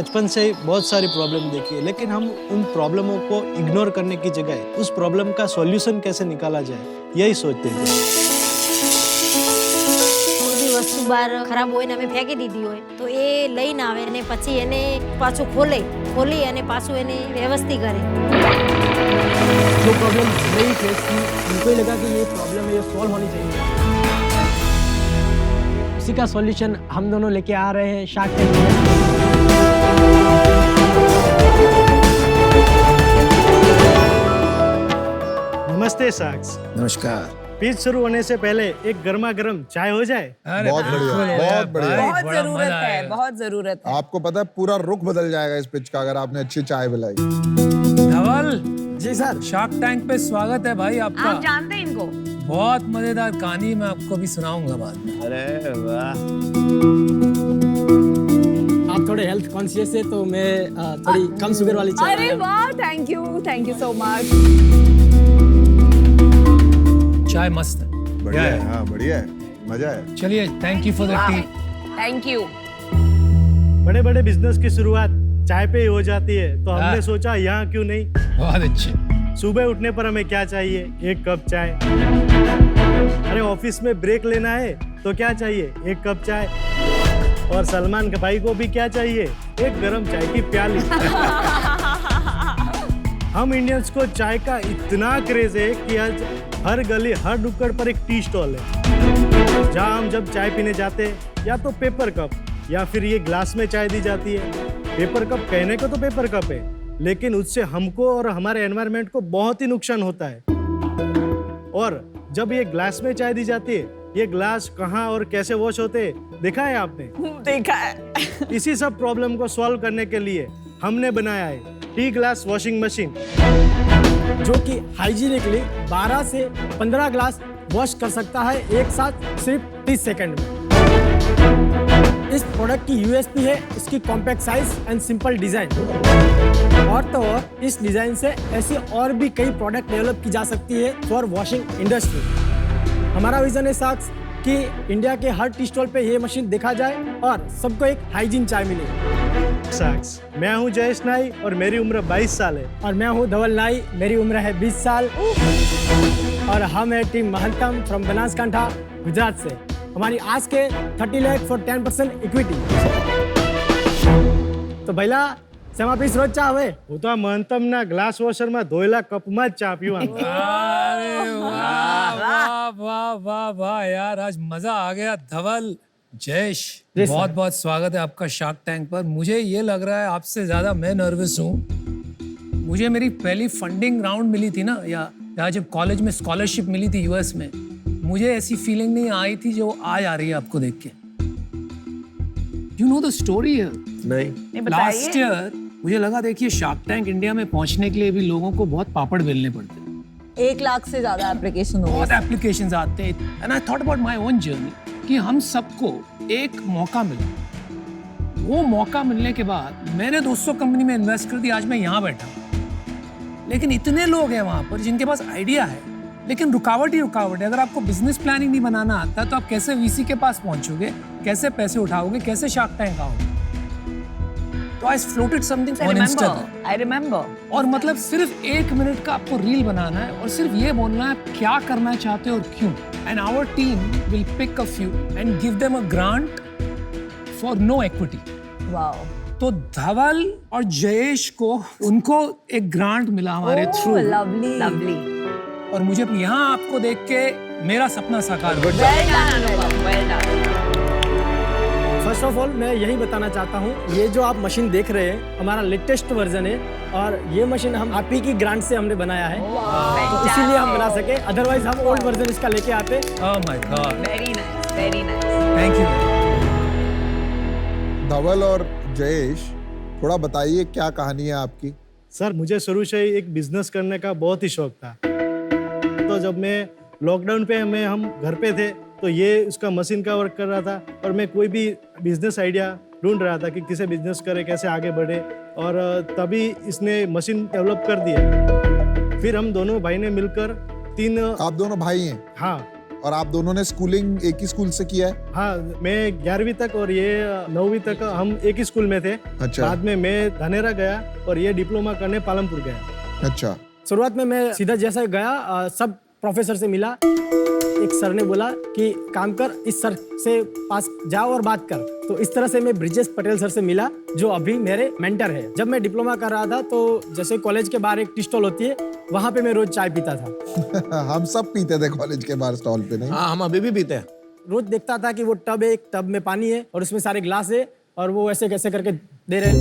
बचपन से ही बहुत सारी प्रॉब्लम देखी है, लेकिन हम उन प्रॉब्लमों को इग्नोर करने की जगह उस प्रॉब्लम का सॉल्यूशन कैसे निकाला जाए यही सोचते थे। બધી વસ્તુ બહાર ખરાબ હોય ને અમે ફેંકી દીધી હોય તો એ લઈને આવે અને પછી એને પાછું ખોલી અને પાછું એને વ્યવસ્થિત કરે। जो प्रॉब्लम नहीं फेस की उनको ही लगा कि ये प्रॉब्लम है, ये सॉल्व होनी चाहिए। उसी का सॉल्यूशन हम दोनों लेके आ रहे हैं शार्क टैंक में। नमस्ते साक्स। नमस्कार। पिच शुरू होने से पहले एक गर्मा गर्म चाय हो जाए। बहुत बढ़िया, बहुत बढ़िया। बहुत जरूरत है, बहुत जरूरत है। आपको पता है पूरा रुख बदल जाएगा इस पिच का अगर आपने अच्छी चाय पिलाई। धवल जी सर। शार्क टैंक पे स्वागत है भाई आपका। आप जानते हैं इनको? बहुत मजेदार कहानी मैं आपको भी सुनाऊंगा बाद में। अरे वाह। आप थोड़े हेल्थ कॉन्शियस है तो मैं थोड़ी कम शुगर वाली चाय। अरे वाह, थैंक यू सो मच। चाय मस्त है। बढ़िया है, हाँ बढ़िया है, मजा है। चलिए, thank you for the T. Thank you. बड़े बड़े बिजनेस की शुरुआत चाय पे ही हो जाती है, तो हमने सोचा यहाँ क्यों नहीं। बहुत अच्छे। सुबह उठने पर हमें क्या चाहिए? एक कप चाय। अरे ऑफिस में ब्रेक लेना है तो क्या चाहिए? एक कप चाय। और सलमान भाई को भी क्या चाहिए? एक गरम चाय की प्याली। हम इंडियंस को चाय का इतना क्रेज है कि आज हर गली हर नुक्कड़ पर एक टी स्टॉल है, जहाँ हम जब चाय पीने जाते हैं या तो पेपर कप या फिर ये ग्लास में चाय दी जाती है। पेपर कप कहने को तो पेपर कप है, लेकिन उससे हमको और हमारे एनवायरनमेंट को बहुत ही नुकसान होता है। और जब ये ग्लास में चाय दी जाती है, ये ग्लास कहाँ और कैसे वॉश होते हैं देखा है आपने? देखा है। इसी सब प्रॉब्लम को सॉल्व करने के लिए हमने बनाया है टी ग्लास वॉशिंग मशीन, जो कि हाइजीनिकली 12 से 15 ग्लास वॉश कर सकता है एक साथ सिर्फ 30 सेकंड में। इस प्रोडक्ट की यूएसपी है इसकी compact size and simple design. और तो और इस डिजाइन से ऐसी और भी कई प्रोडक्ट डेवलप की जा सकती है फॉर वॉशिंग इंडस्ट्री। हमारा विजन है साक्स कि इंडिया के हर टी स्टॉल पे ये मशीन देखा जाए और सबको एक हाइजीन चाय मिले। साक्स, मैं हूँ जयेश नाई और मेरी उम्र 22 साल है। और मैं हूँ धवल नाई, मेरी उम्र है 20 साल। और हम है टीम महंतम फ्रॉम बनासकांठा गुजरात से। हमारी आज के 30 लाख फॉर 10% इक्विटी। तो भैया सेमा पीस रोज चा हवे હું તો મહંતમના ગ્લાસ વોશરમાં ધોયેલા કપમાં જ ચા પીવાનું। अरे वाह वाह वाह वाह वाह यार, आज मजा आ गया। धवल, जयेश, जी सर। बहुत बहुत स्वागत है आपका शार्क टैंक पर। मुझे ये लग रहा है आपसे ज्यादा मैं नर्वस हूँ। मुझे मेरी पहली फंडिंग राउंड मिली थी ना, या जब कॉलेज में स्कॉलरशिप मिली थी यूएस में, मुझे ऐसी फीलिंग नहीं आई थी जो आज आ रही है आपको देख के। यू नो द स्टोरी है? नहीं लास्ट बताइए। ईयर मुझे लगा, देखिए शार्क टैंक इंडिया में पहुंचने के लिए भी लोगों को बहुत पापड़ बेलने पड़ते हैं, 1 लाख से ज्यादा एप्लीकेशन हो बहुत एप्लीकेशंस आते हैं। And I thought about my own journey कि हम सबको एक मौका मिला। वो मौका मिलने के बाद मैंने 200 कंपनी में इन्वेस्ट कर दी। आज मैं यहाँ बैठा हूँ, लेकिन इतने लोग हैं वहाँ पर जिनके पास आइडिया है, लेकिन रुकावट ही रुकावट है। अगर आपको बिजनेस प्लानिंग नहीं बनाना आता तो आप कैसे वीसी के पास पहुंचोगे, कैसे पैसे उठाओगे, कैसे शार्क टैंक आओगे? तो I floated something on Instagram. I remember. और मतलब सिर्फ 1 मिनट का आपको रील बनाना है और सिर्फ ये बोलना है क्या करना चाहते हो और क्यों। And our team will pick a few and give them a grant for no equity. Wow. तो धवल और जयेश को उनको एक ग्रांट मिला हमारे थ्रू। Lovely lovely. और मुझे यहाँ आपको देख के मेरा सपना साकार हो गया। वेल डन अनुभव, well done. First of all मैं यही बताना चाहता हूँ, ये जो आप मशीन देख रहे हैं हमारा लेटेस्ट वर्जन है और ये मशीन हम आप ही की ग्रांट से हमने बनाया है, तो इसीलिए हम बना सके। अदरवाइज हम ओल्ड वर्जन इसका लेके आते। Oh my God, very nice, very nice. Thank you. Dhaval और जयेश, थोड़ा बताइए क्या कहानी है आपकी? सर, मुझे शुरू से ही एक बिजनेस करने का बहुत ही शौक था। तो जब मैं लॉकडाउन पे हम घर पे थे, तो ये उसका मशीन का वर्क कर रहा था और मैं कोई भी बिजनेस आइडिया ढूंढ रहा था कि किसे बिजनेस करे, कैसे आगे बढ़े। और तभी इसने मशीन डेवलप कर दिया। फिर हम दोनों भाई ने मिलकर 3। आप दोनों भाई हैं? हाँ, और आप दोनों ने स्कूलिंग एक ही स्कूल से किया है? हाँ, मैं 11वीं तक और ये 9वीं तक हम एक ही स्कूल में थे। अच्छा। बाद में मैं धानेरा गया और ये डिप्लोमा करने पालमपुर गया। अच्छा। शुरुआत में मैं सीधा जैसा गया सब प्रोफेसर से मिला। एक सर ने बोला कि काम कर, इस सर से पास जाओ और बात कर। तो इस तरह से मैं ब्रिजेश पटेल सर से मिला, जो अभी मेरे मेंटर है। जब मैं डिप्लोमा कर रहा था तो जैसे कॉलेज के बाहर एक टी स्टॉल होती है, वहाँ पे मैं रोज चाय पीता था। हम सब पीते थे कॉलेज के बाहर स्टॉल पे, नहीं? हाँ, हम अभी भी पीते हैं। रोज देखता था कि वो टब है, एक टब में पानी है और उसमें सारे ग्लास है और वो ऐसे कैसे करके दे रहे हैं।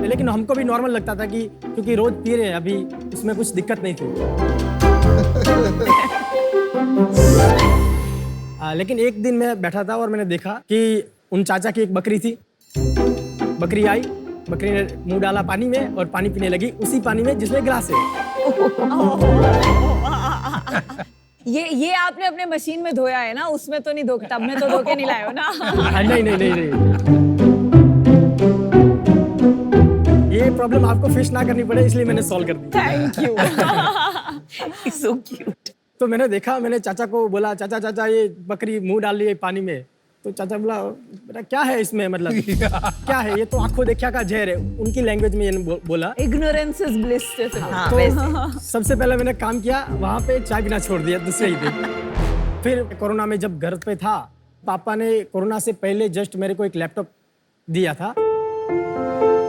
लेकिन हमको भी नॉर्मल लगता था कि क्योंकि रोज पी रहे हैं, अभी उसमें कुछ दिक्कत नहीं थी। लेकिन एक दिन मैं बैठा था और मैंने देखा कि उन चाचा की एक बकरी थी। बकरी आई, बकरी ने मुंह डाला पानी में और पानी पीने लगी, उसी पानी में जिसमें ग्लास है। ये आपने अपने मशीन में धोया है ना, उसमें तो नहीं धो, तब में तो धो के नहीं लाए हो ना? नहीं नहीं नहीं नहीं, ये प्रॉब्लम आपको फेस ना करनी पड़े इसलिए मैंने सॉल्व कर दी। Thank you. So cute. तो मैंने देखा, मैंने चाचा को बोला, चाचा चाचा ये बकरी मुंह डाल रही है पानी में। तो चाचा बोला, बेटा क्या है इसमें, मतलब क्या है ये, तो आंखों देखा का जहर है, उनकी लैंग्वेज में ये बोला। Ignorance is bliss. तो सबसे पहले मैंने काम किया, वहाँ पे चाय पीना छोड़ दिया दूसरे ही दिन। फिर कोरोना में जब घर पे था, पापा ने कोरोना से पहले जस्ट मेरे को एक लैपटॉप दिया था।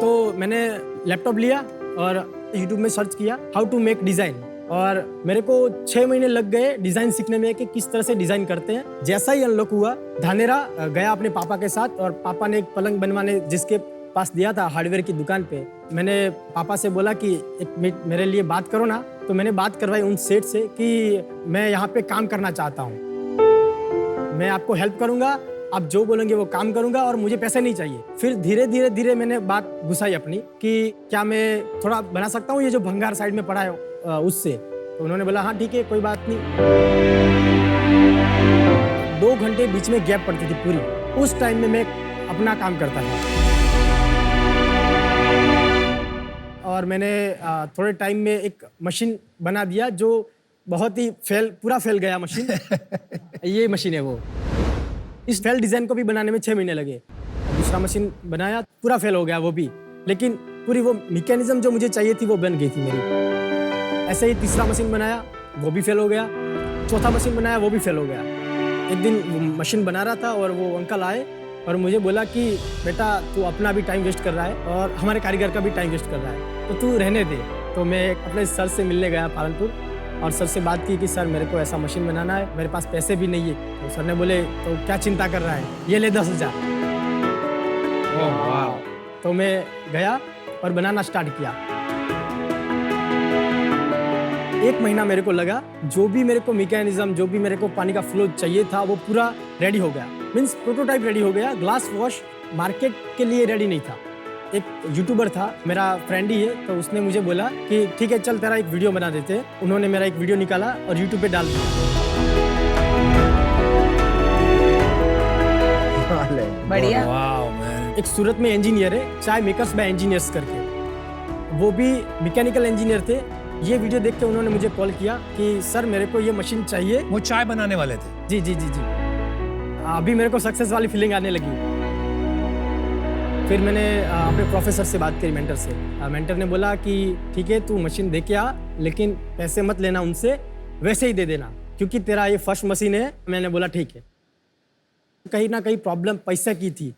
तो मैंने लैपटॉप लिया और यूट्यूब में सर्च किया हाउ टू मेक डिजाइन, और मेरे को 6 महीने लग गए डिजाइन सीखने में कि किस तरह से डिजाइन करते हैं। जैसा ही अनलॉक हुआ, धानेरा गया अपने पापा के साथ, और पापा ने एक पलंग बनवाने जिसके पास दिया था हार्डवेयर की दुकान पे, मैंने पापा से बोला कि एक मिनट मेरे लिए बात करो ना। तो मैंने बात करवाई उन सेठ से कि मैं यहाँ पे काम करना चाहता हूँ, मैं आपको हेल्प करूंगा, आप जो बोलेंगे वो काम करूंगा और मुझे पैसे नहीं चाहिए। फिर धीरे धीरे धीरे मैंने बात घुसाई अपनी कि क्या मैं थोड़ा बना सकता हूँ ये जो भंगार साइड में पड़ा है उससे। तो उन्होंने बोला हाँ ठीक है, कोई बात नहीं। 2 घंटे बीच में गैप पड़ती थी पूरी, उस टाइम में मैं अपना काम करता था। और मैंने थोड़े टाइम में एक मशीन बना दिया जो बहुत ही पूरा फैल गया मशीन। ये मशीन है वो। इस फेल डिजाइन को भी बनाने में 6 महीने लगे। दूसरा मशीन बनाया, पूरा फेल हो गया वो भी, लेकिन पूरी वो मैकेनिज्म जो मुझे चाहिए थी वो बन गई थी मेरी। ऐसे ही तीसरा मशीन बनाया, वो भी फेल हो गया। चौथा मशीन बनाया, वो भी फेल हो गया। एक दिन मशीन बना रहा था और वो अंकल आए और मुझे बोला कि बेटा तू अपना भी टाइम वेस्ट कर रहा है और हमारे कारीगर का भी टाइम वेस्ट कर रहा है, तो तू रहने दे। तो मैं अपने सर से मिलने गया पालनपुर और सर से बात की कि सर मेरे को ऐसा मशीन बनाना है, मेरे पास पैसे भी नहीं है। तो सर ने बोले तो क्या चिंता कर रहा है, ये ले 10,000। तो मैं गया और बनाना स्टार्ट किया। 1 महीना मेरे को लगा, जो भी मेरे को मैकेनिज्म, जो भी मेरे को पानी का फ्लो चाहिए था वो पूरा रेडी हो गया। मीन्स प्रोटोटाइप रेडी हो गया। ग्लास वॉश मार्केट के लिए रेडी नहीं था। एक यूट्यूबर था, मेरा फ्रेंड ही है, तो उसने मुझे बोला कि ठीक है चल तेरा एक वीडियो बना देते हैं। उन्होंने मेरा एक वीडियो निकाला और यूट्यूब पे डाल दिया। बढ़िया। एक सूरत में इंजीनियर है, चाय मेकर्स बाय इंजीनियर्स करके, वो भी मैकेनिकल इंजीनियर थे। ये वीडियो देख के उन्होंने मुझे कॉल किया कि सर मेरे को ये मशीन चाहिए। वो चाय बनाने वाले थे? जी जी जी जी। अभी मेरे को सक्सेस वाली फीलिंग आने लगी। फिर मैंने अपने प्रोफेसर से बात करी, मेंटर से। मेंटर ने बोला कि ठीक है तू मशीन दे के आ, लेकिन पैसे मत लेना उनसे, वैसे ही दे देना क्योंकि तेरा ये फर्स्ट मशीन है। मैंने बोला ठीक है। कहीं ना कहीं प्रॉब्लम पैसे की थी,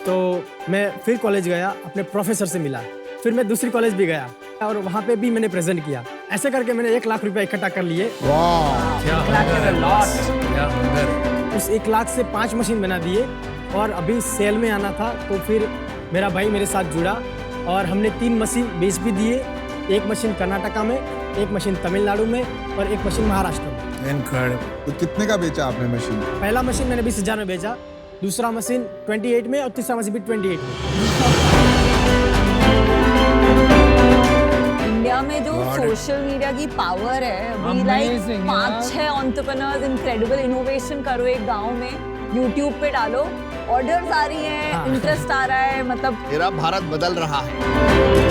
तो मैं फिर कॉलेज गया, अपने प्रोफेसर से मिला। फिर मैं दूसरी कॉलेज भी गया और वहाँ पे भी मैंने प्रेजेंट किया। ऐसे करके मैंने 1 लाख रुपया इकट्ठा कर लिए। उस 1 लाख से 5 मशीन बना दिए और अभी सेल में आना था, तो फिर मेरा भाई मेरे साथ जुड़ा और हमने 3 मशीन बेच भी दिए। 1 मशीन कर्नाटका में, 1 मशीन तमिलनाडु में और 1 मशीन महाराष्ट्र में। तो कितने का बेचा आपने मशीन? पहला मशीन मैंने 20,000 में बेचा, दूसरा मशीन 28 में और तीसरा मशीन भी 28 में। इंडिया में जो सोशल मीडिया की पावर है, अभी लाइक 5-6 एंटरप्रेन्योर्स इनक्रेडिबल इनोवेशन करो एक गांव में, यूट्यूब पे डालो, ऑर्डर्स आ रही हैं, इंटरेस्ट आ रहा है, मतलब मेरा भारत बदल रहा है।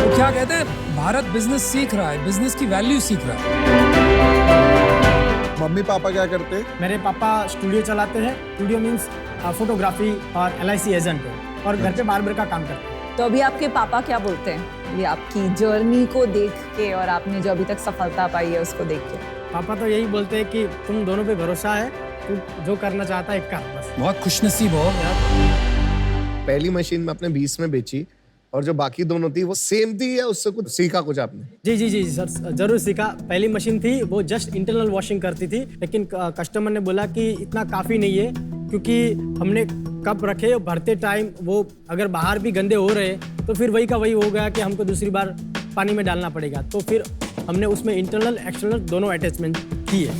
तो क्या कहते हैं, भारत बिजनेस सीख रहा है, बिजनेस की वैल्यू सीख रहा है। मम्मी पापा क्या करते हैं? मेरे पापा स्टूडियो चलाते हैं। स्टूडियो मीन्स फोटोग्राफी और LIC एजेंट है, और घर पे बार्बर का काम करते हैं। तो अभी आपके पापा क्या बोलते हैं ये आपकी जर्नी को देख के और आपने जो अभी तक सफलता पाई है उसको देख के? पापा तो यही बोलते हैं कि तुम दोनों पे भरोसा है, तू जो करना चाहता है कर बस। बहुत खुशनसीब हो यार। पहली मशीन में आपने 20 में बेची और जो बाकी दोनों थी वो सेम थी या उससे कुछ सीखा कुछ आपने? जी जी जी सर, जरूर सीखा। पहली मशीन थी वो जस्ट इंटरनल वॉशिंग करती थी, लेकिन कस्टमर ने बोला कि इतना काफ़ी नहीं है, क्योंकि हमने कप रखे भरते टाइम वो अगर बाहर भी गंदे हो रहे तो फिर वही का वही हो गया कि हमको दूसरी बार पानी में डालना पड़ेगा। तो फिर हमने उसमें इंटरनल एक्सटर्नल दोनों अटैचमेंट किए।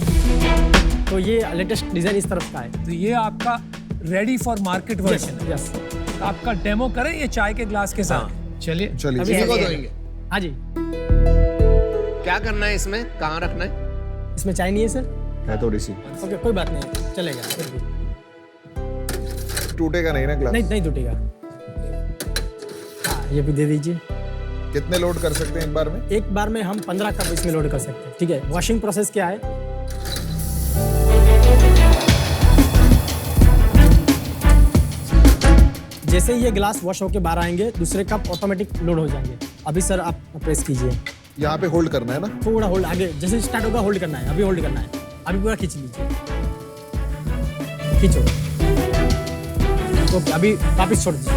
तो ये लेटेस्ट डिज़ाइन इस तरफ का है। तो ये आपका रेडी फॉर मार्केट वर्जन है। यस। आपका डेमो करें ये चाय के ग्लास के साथ? चलिए चलिए। अभी किसी को है। देंगे? हाँ जी। क्या करना है इसमें, कहाँ रखना है? इसमें चाय नहीं है सर? है थोड़ी सी। ओके, कोई बात नहीं, चलेगा फिर भी। टूटेगा नहीं ना ग्लास? नहीं नहीं टूटेगा। हाँ, ये भी दे दीजिए। कितने लोड कर सकते हैं एक बार में? एक बार में हम 15 कप इसमें लोड कर सकते हैं। ठीक है, वॉशिंग प्रोसेस क्या है? जैसे ही ये ग्लास वॉश होके बाहर आएंगे, दूसरे कप ऑटोमेटिक लोड हो जाएंगे। अभी सर आप प्रेस कीजिए, यहाँ पे होल्ड करना है ना? थोड़ा होल्ड, आगे जैसे स्टार्ट होगा होल्ड करना है। अभी होल्ड करना है, अभी पूरा खींच लीजिए, खींचो। तो अभी वापिस छोड़ दीजिए।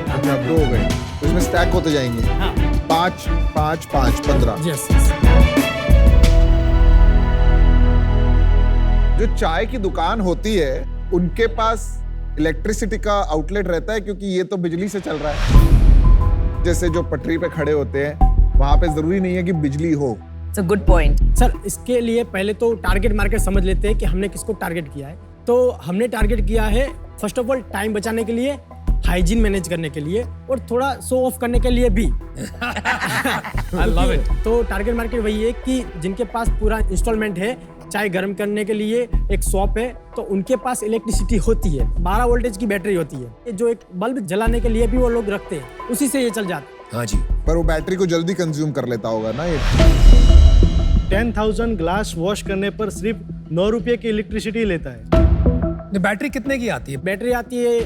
अच्छा, अब 2 हो गए, तो इसमें स्टैक होते जाएंगे। हाँ 5 5 5 15। यस। जो चाय की दुकान होती है उनके पास इलेक्ट्रिसिटी का आउटलेट रहता है, क्योंकि ये तो बिजली से चल रहा है। जैसे जो पटरी पे खड़े होते हैं वहां पे जरूरी नहीं है कि बिजली हो। It's a good point. Sir इसके लिए पहले तो टारगेट मार्केट समझ लेते हैं कि हमने किसको टारगेट किया है। तो हमने टारगेट किया है फर्स्ट ऑफ ऑल टाइम बचाने के लिए, हाइजीन मैनेज करने के लिए, और थोड़ा शो ऑफ करने के लिए भी। I love it. तो टारगेट मार्केट वही है कि जिनके पास पूरा इंस्टॉलमेंट है, चाय गर्म करने के लिए एक शॉप है, तो उनके पास इलेक्ट्रिसिटी होती है, 12 वोल्टेज की बैटरी होती है। ये जो एक बल्ब जलाने के लिए भी वो लोग रखते हैं, उसी से ये चल जाता है। हाँ जी। पर वो बैटरी को जल्दी कंज्यूम कर लेता होगा ना ये। 10,000 ग्लास वॉश करने पर सिर्फ 9 रुपये की इलेक्ट्रिसिटी लेता है। बैटरी कितने की आती है? बैटरी आती है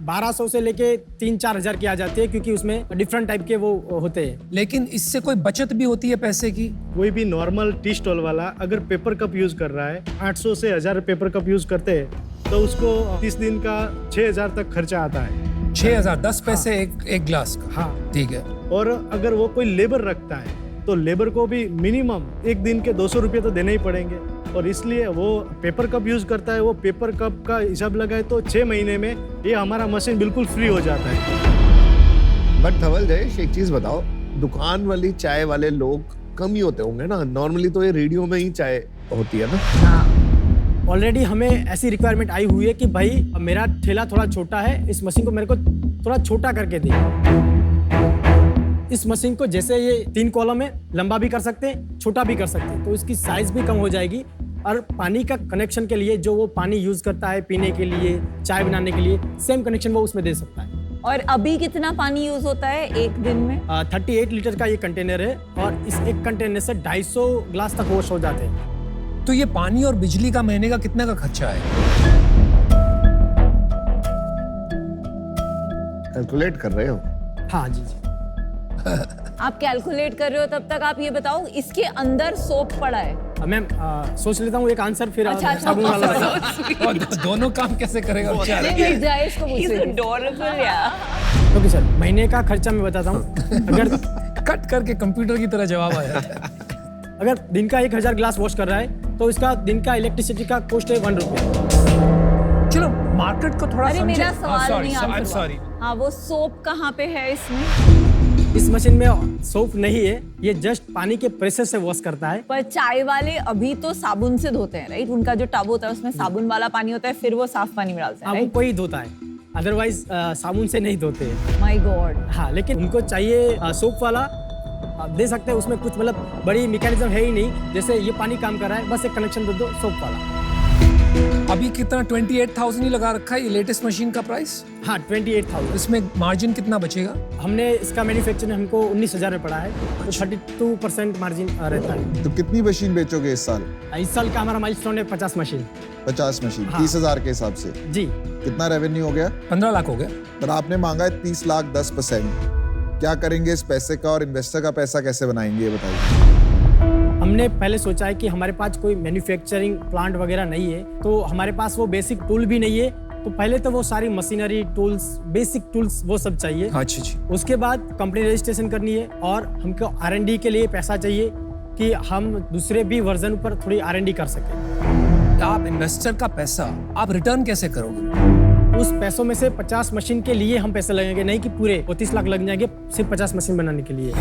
1200 से लेके 3-4 हज़ार की आ जाती है, क्योंकि उसमें डिफरेंट टाइप के वो होते हैं। लेकिन इससे कोई बचत भी होती है पैसे की? कोई भी नॉर्मल टी स्टॉल वाला अगर पेपर कप यूज कर रहा है, 800 से 1000 पेपर कप यूज करते हैं, तो उसको 30 दिन का 6000 तक खर्चा आता है। 6000, 10 पैसे एक ग्लास का? हाँ ठीक है। और अगर वो कोई लेबर रखता है तो लेबर को भी मिनिमम एक दिन के 200 रुपये तो देने ही पड़ेंगे, और इसलिए वो पेपर कप यूज करता है। वो पेपर कप का हिसाब लगाए तो 6 महीने में ये हमारा मशीन बिल्कुल फ्री हो जाता है। बट धवल जयेश, एक चीज बताओ, दुकान वाली चाय वाले लोग कम ही होते होंगे ना? नॉर्मली तो ये रेडियो में ही चाय होती है ना? ऑलरेडी हमें ऐसी रिक्वायरमेंट आई हुई है कि भाई मेरा ठेला थोड़ा छोटा है, इस मशीन को मेरे को थोड़ा छोटा करके दे। इस मशीन को जैसे ये 3 कॉलम है, लंबा भी कर सकते हैं, छोटा भी कर सकते हैं, तो इसकी साइज भी कम हो जाएगी। और पानी का कनेक्शन के लिए जो वो पानी यूज करता है पीने के लिए, चाय बनाने के लिए, सेम कनेक्शन वो उसमें दे सकता है। और अभी कितना पानी यूज होता है एक दिन में? 38 लीटर का ये कंटेनर है, और इस एक कंटेनर से 250 ग्लास तक वॉश हो जाते हैं। तो ये पानी और बिजली का महीने का कितने का खर्चा है? कैलकुलेट कर रहे हो? हाँ जी जी। आप कैलकुलेट कर रहे हो, तब तक आप ये बताओ इसके अंदर सोप पड़ा है? मैम सोच लेता हूँ एक आंसर, फिर अच्छा, साबुन वाला sorry. और दोनों काम कैसे करेगा बेचारा? नहीं, जयेश को पूछ रही थी। ओके सर, महीने का खर्चा मैं बताता हूँ। अगर कट करके कंप्यूटर की तरह जवाब आया। अगर दिन का 1000 ग्लास वॉश कर रहा है तो इसका दिन का इलेक्ट्रिसिटी का कॉस्ट है 1 रुपया। चलो मार्केट को थोड़ा अरे समझे। मेरा सवाल नहीं I'm आंसर sorry. हुआ। हाँ, वो सोप कहाँ पे है इसमें? इस मशीन में सोप नहीं है, ये जस्ट पानी के प्रेशर से वॉश करता है। पर चाय वाले अभी तो साबुन से धोते हैं, राइट? उनका जो टब होता है उसमें साबुन वाला पानी होता है, फिर वो साफ पानी में डालते हैं, हाँ वो राइट? कोई धोता है, अदरवाइज साबुन से नहीं धोते हैं। My God. हाँ, लेकिन उनको चाहिए सोप वाला, आप दे सकते हैं। उसमें कुछ मतलब बड़ी मैकेनिज्म है ही नहीं, जैसे ये पानी काम कर रहा है, बस एक कनेक्शन दे दो सोप वाला। अभी कितना 28,000 ही लगा रखा है ये लेटेस्ट मशीन का प्राइस। हाँ 28,000। इसमें मार्जिन कितना बचेगा? हमने इसका मैन्युफैक्चरिंग हमको 19,000 में पड़ा है, तो 32% मार्जिन रहता है। तो कितनी मशीन बेचोगे इस साल? इस साल का हमारा माइलस्टोन है 50 मशीन। 50 मशीन, हाँ। 30,000 के हिसाब से जी। कितना रेवेन्यू हो गया? 15 लाख हो गया। पर आपने मांगा है 30 लाख 10%। क्या करेंगे इस पैसे का और इन्वेस्टर का पैसा कैसे बनाएंगे ये बताइए। हमने पहले सोचा है कि हमारे पास कोई मैन्युफैक्चरिंग प्लांट वगैरह नहीं है, तो हमारे पास वो बेसिक टूल भी नहीं है, तो पहले तो वो सारी मशीनरी टूल्स, बेसिक टूल्स वो सब चाहिए। अच्छा जी। उसके बाद कंपनी रजिस्ट्रेशन करनी है और हमको R&D के लिए पैसा चाहिए कि हम दूसरे भी वर्जन पर थोड़ी R&D कर सकें। आप इन्वेस्टर का पैसा आप रिटर्न कैसे करोगे? उस पैसों में से 50 मशीन के लिए हम पैसे लगेंगे, नहीं कि पूरे 30 लाख लग जाएंगे सिर्फ 50 मशीन बनाने के लिए,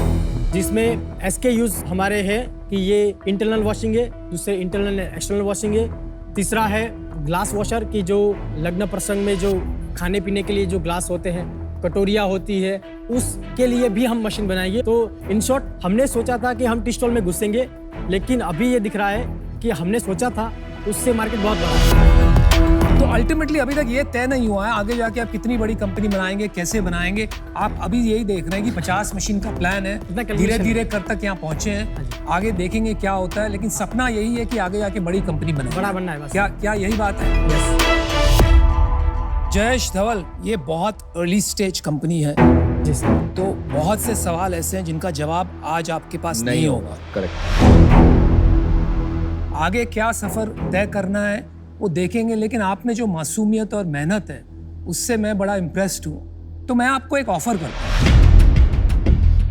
जिसमें SKUs हमारे हैं कि ये इंटरनल वॉशिंग है, दूसरे इंटरनल एक्सटर्नल वॉशिंग है, तीसरा है ग्लास वॉशर की जो लग्न प्रसंग में जो खाने पीने के लिए जो ग्लास होते हैं, कटोरियाँ होती है, उसके लिए भी हम मशीन बनाएंगे। तो इन शॉर्ट हमने सोचा था कि हम टी स्टॉल में घुसेंगे, लेकिन अभी ये दिख रहा है कि हमने सोचा था उससे मार्केट बहुत बड़ा है। तो अल्टीमेटली अभी तक ये तय नहीं हुआ है आगे जाके आप कितनी बड़ी कंपनी बनाएंगे, कैसे बनाएंगे। आप अभी यही देख रहे हैं कि 50 मशीन का प्लान है, धीरे धीरे कर तक यहाँ पहुंचे हैं, आगे देखेंगे क्या होता है, लेकिन सपना यही है कि आगे जाके बड़ी कंपनी बने, बड़ा बनना है बस। क्या यही बात है? जयेश धवल, ये बहुत अर्ली स्टेज कंपनी है, जी सर। तो बहुत से सवाल ऐसे हैं जिनका जवाब आज आपके पास नहीं होगा। करेक्ट। आगे क्या सफर तय करना है वो देखेंगे, लेकिन आपने जो मासूमियत और मेहनत है उससे मैं बड़ा इम्प्रेस्ड हूँ। तो मैं आपको एक ऑफर करता हूँ,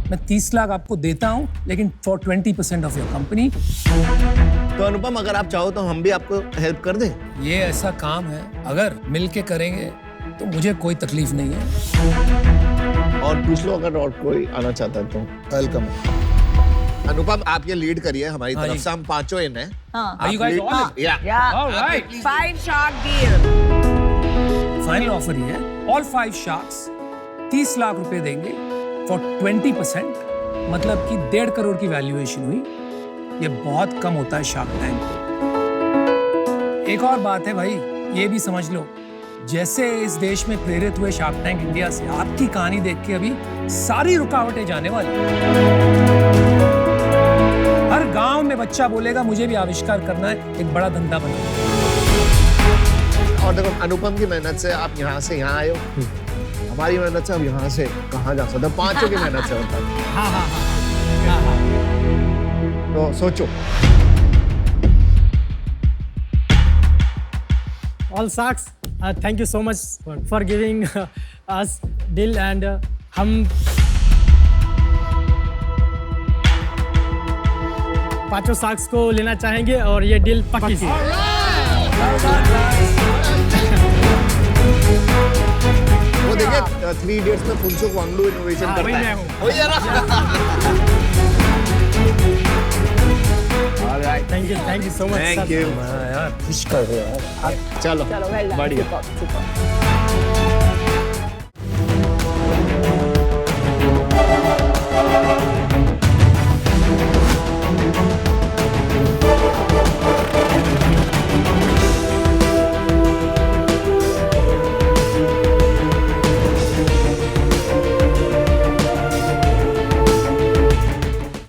मैं 30 लाख आपको देता हूँ, लेकिन फॉर 20% ऑफ योर कंपनी। तो अनुपम, अगर आप चाहो तो हम भी आपको हेल्प कर दें। ये ऐसा काम है, अगर मिल के करेंगे तो मुझे कोई तकलीफ नहीं है। और पूछ लो अगर और कोई आना चाहता है तो। वेलकम। अनुपम, आप ये लीड करिए हमारी हाँ तरफ जी। से, हम पांचों इन हैं। हाँ। Are you guys all in? Yeah. All right. 5 shark deal. Final offer ये है, ऑल 5 शार्क्स 30 लाख रुपए देंगे फॉर 20%, मतलब कि 1.5 करोड़ की वैल्यूएशन हुई। ये बहुत कम होता है शार्क टैंक पे। एक और बात है भाई, ये भी समझ लो, जैसे इस देश में प्रेरित हुए शार्क टैंक इंडिया से, आपकी कहानी देख के अभी सारी रुकावटें जाने वाली। हर गांव में बच्चा बोलेगा मुझे भी आविष्कार करना है, एक बड़ा धंधा बनाना है। और देखो, अनुपम की मेहनत से आप यहाँ से यहाँ आए हो, हमारी मेहनत से हम यहाँ से कहाँ जा सकते हैं, पांचों की मेहनत से होता है। हाँ हाँ हाँ हाँ। तो सोचो। All sharks, thank you so much for giving us deal and हम पांचों शार्क्स को लेना चाहेंगे और ये डील पक्की सी। वो देखिए 3 Idiots में फुनसुक वांगडू इनोवेशन करता है। वही है ना? Alright. Thank you so much. Thank you. यार खुश कर रहे हो यार। चलो चलो, well done. बढ़िया। Super, super.